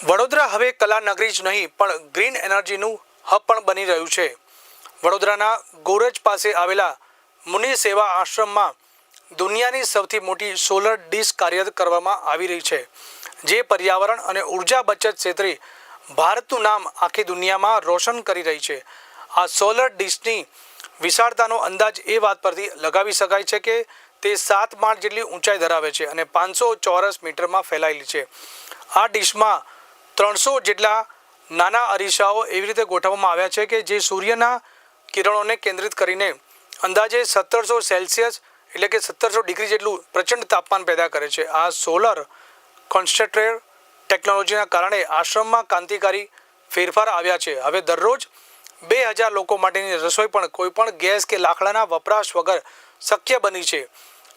વડોદરા હવે કલા નગરી જ નહીં પણ ગ્રીન એનર્જીનું હબ પણ બની રહ્યું છે। વડોદરાના ગોરજ પાસે આવેલા મુનિ સેવા આશ્રમમાં દુનિયાની સૌથી મોટી સોલર ડિશ કાર્યરત કરવામાં આવી રહી છે, જે પર્યાવરણ અને ઉર્જા બચત ક્ષેત્રે ભારતનું નામ આખી દુનિયામાં રોશન કરી રહી છે। આ સોલર ડિશની વિશાળતાનો અંદાજ એ વાત પરથી લગાવી શકાય છે કે તે 7 માળ જેટલી ઊંચાઈ ધરાવે છે અને 500 ચોરસ મીટરમાં ફેલાયેલી છે। આ ડિશમાં 300 જેટલા નાના અરીસાઓ એવી રીતે ગોઠવવામાં આવ્યા છે કે જે સૂર્યના કિરણોને કેન્દ્રિત કરીને અંદાજે 1700 સેલ્સિયસ એટલે કે 1700 ડિગ્રી જેટલું પ્રચંડ તાપમાન પેદા કરે છે। આ સોલર કોન્સન્ટ્રેટર ટેકનોલોજીના કારણે આશ્રમમાં ક્રાંતિકારી ફેરફાર આવ્યા છે। હવે દરરોજ 2000 લોકો માટેની રસોઈ પણ કોઈપણ ગેસ કે લાકડાના વપરાશ વગર શક્ય બની છે।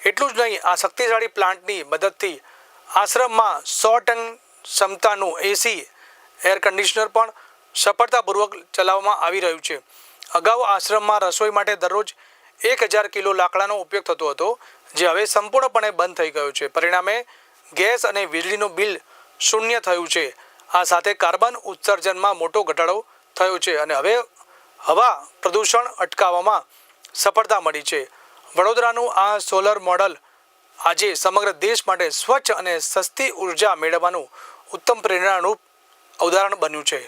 એટલું જ નહીં, આ શક્તિશાળી પ્લાન્ટની મદદથી આશ્રમમાં 100 ટન ક્ષમતાનું એસી એર કન્ડિશનર પણ સફળતાપૂર્વક ચલાવવામાં આવી રહ્યું છે। અગાઉ આશ્રમમાં રસોઈ માટે દરરોજ 1000 કિલો લાકડાનો ઉપયોગ થતો હતો, જે હવે સંપૂર્ણપણે બંધ થઈ ગયો છે। પરિણામે ગેસ અને વીજળીનું બિલ શૂન્ય થયું છે। આ સાથે કાર્બન ઉત્સર્જનમાં મોટો ઘટાડો થયો છે અને હવે હવા પ્રદૂષણ અટકાવવામાં સફળતા મળી છે। વડોદરાનું આ સોલર મોડલ આજે સમગ્ર દેશ માટે સ્વચ્છ અને સસ્તી ઉર્જા મેળવવાનું ઉત્તમ પ્રેરણારૂપ ઉદાહરણ બન્યું છે।